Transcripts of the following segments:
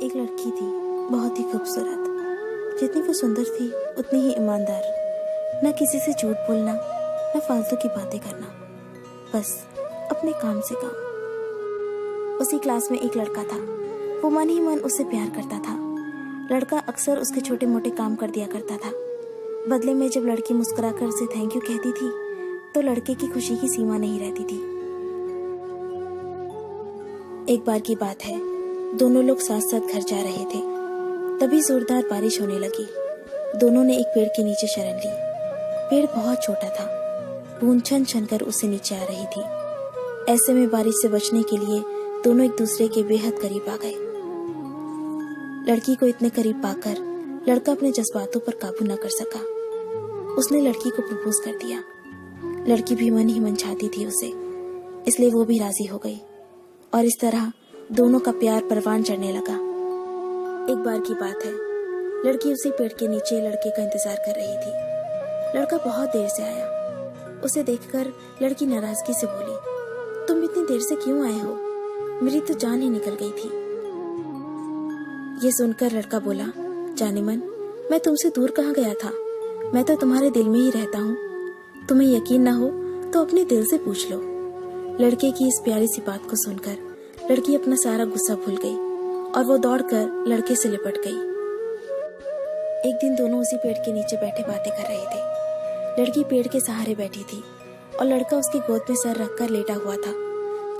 एक लड़की थी, बहुत ही खूबसूरत। जितनी वो सुंदर थी उतनी ही ईमानदार। ना किसी से झूठ बोलना, ना फालतू की बातें करना, बस अपने काम से काम। उसी क्लास में एक लड़का था। वो मन ही मन उससे प्यार करता था। लड़का अक्सर उसके छोटे मोटे काम कर दिया करता था। बदले में जब लड़की मुस्कुराकर उसे थैंक यू कहती थी तो लड़के की खुशी की सीमा नहीं रहती थी। एक बार की बात है, दोनों लोग साथ साथ घर जा रहे थे। तभी जोरदार बारिश होने लगी। दोनों ने एक पेड़ के नीचे शरण ली। पेड़ बहुत छोटा था, बूंद छन छन कर उससे नीचे आ रही थी। ऐसे में बारिश से बचने के लिए दोनों एक दूसरे के बेहद करीब आ गए। लड़की को इतने करीब पाकर लड़का अपने जज्बातों पर काबू न कर सका। उसने लड़की को प्रपोज कर दिया। लड़की भी मन ही मन चाहती थी उसे, इसलिए वो भी राजी हो गई और इस तरह दोनों का प्यार परवान चढ़ने लगा। एक बार की बात है, लड़की उसी पेड़ के नीचे लड़के का इंतजार कर रही थी। लड़का बहुत देर से आया। उसे देखकर लड़की नाराजगी से बोली, तुम इतनी देर से क्यों आए हो? मेरी तो जान ही निकल गई थी। ये सुनकर लड़का बोला, जाने मन, मैं तुमसे दूर कहाँ गया था? मैं तो तुम्हारे दिल में ही रहता हूँ। तुम्हें यकीन ना हो तो अपने दिल से पूछ लो। लड़के की इस प्यारी सी बात को सुनकर लड़की अपना सारा गुस्सा भूल गई और वो दौड़कर लड़के से लिपट गई। एक दिन दोनों उसी पेड़ के नीचे बैठे बातें कर रहे थे। लड़की पेड़ के सहारे बैठी थी और लड़का उसकी गोद में सर रखकर लेटा हुआ था।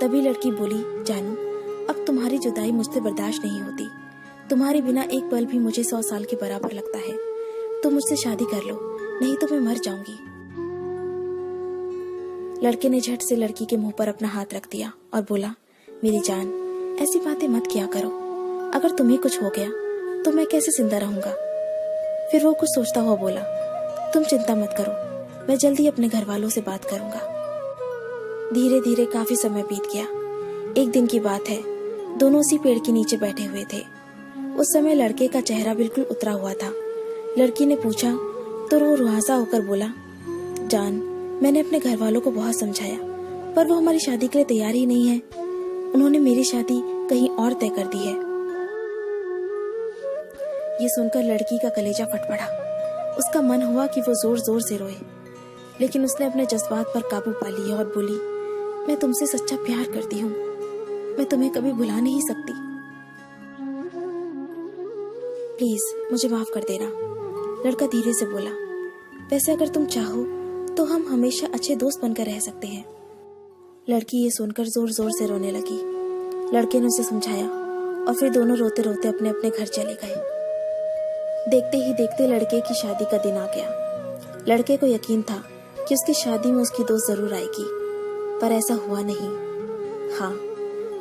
तभी लड़की बोली, जानू, अब तुम्हारी जुदाई मुझसे बर्दाश्त नहीं होती। तुम्हारे बिना एक पल भी मुझे 100 साल के बराबर लगता है। तुम मुझसे शादी कर लो, नहीं तो मैं मर जाऊंगी। लड़के ने झट से लड़की के मुंह पर अपना हाथ रख दिया और बोला, मेरी जान, ऐसी बातें मत किया करो। अगर तुम्हें कुछ हो गया तो मैं कैसे जिंदा रहूंगा? फिर वो कुछ सोचता हुआ बोला, तुम चिंता मत करो, मैं जल्दी अपने घर वालों से बात करूंगा। धीरे धीरे काफी समय बीत गया। एक दिन की बात है, दोनों उसी पेड़ के नीचे बैठे हुए थे। उस समय लड़के का चेहरा बिल्कुल उतरा हुआ था। लड़की ने पूछा तो वो रुहासा होकर बोला, जान, मैंने अपने घर वालों को बहुत समझाया, पर वो हमारी शादी के लिए तैयार ही नहीं है। उन्होंने मेरी शादी कहीं और तय कर दी है। ये सुनकर लड़की का कलेजा फट पड़ा। उसका मन हुआ कि वो जोर जोर से रोए, लेकिन उसने अपने जज्बात पर काबू पा लिया और बोली, मैं तुमसे सच्चा प्यार करती हूँ। मैं तुम्हें कभी भुला नहीं सकती। प्लीज मुझे माफ कर देना। लड़का धीरे से बोला, वैसे अगर तुम चाहो तो हम हमेशा अच्छे दोस्त बनकर रह सकते हैं। लड़की ये सुनकर जोर जोर से रोने लगी। लड़के ने उसे समझाया और फिर दोनों रोते रोते अपने अपने घर चले गए। देखते ही देखते लड़के की शादी का दिन आ गया। लड़के को यकीन था कि उसकी शादी में उसकी दोस्त जरूर आएगी, पर ऐसा हुआ नहीं। हाँ,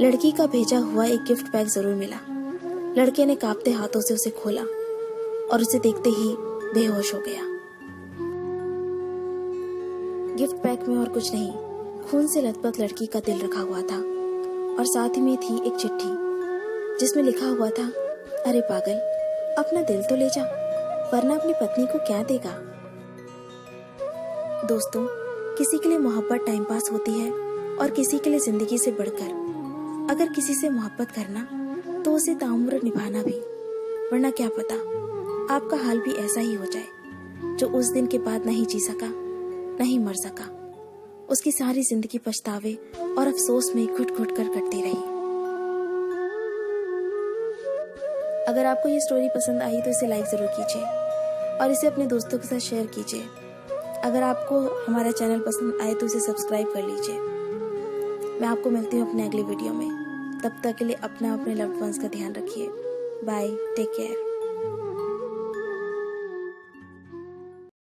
लड़की का भेजा हुआ एक गिफ्ट पैक जरूर मिला। लड़के ने कांपते हाथों से उसे खोला और उसे देखते ही बेहोश हो गया। गिफ्ट पैक में और कुछ नहीं, खून से लथपथ लड़की का दिल रखा हुआ था और साथ ही में थी एक चिट्ठी जिसमें लिखा हुआ था, अरे पागल, अपना दिल तो ले जा, वरना अपनी पत्नी को क्या देगा। दोस्तों, किसी के लिए मोहब्बत टाइम पास होती है और किसी के लिए जिंदगी से बढ़कर। अगर किसी से मोहब्बत करना तो उसे ताउम्र निभाना भी, वरना क्या पता आपका हाल भी ऐसा ही हो जाए जो उस दिन के बाद नहीं जी सका, नहीं मर सका। उसकी सारी जिंदगी पछतावे और अफसोस में घुट घुट कर कटती रही। अगर आपको ये स्टोरी पसंद आई तो इसे लाइक जरूर कीजिए और इसे अपने दोस्तों के साथ शेयर कीजिए। अगर आपको हमारा चैनल पसंद आए तो इसे सब्सक्राइब कर लीजिए। मैं आपको मिलती हूँ अपने अगले वीडियो में। तब तक के लिए अपना अपने लव्ड वंस का ध्यान रखिए। Bye, take care.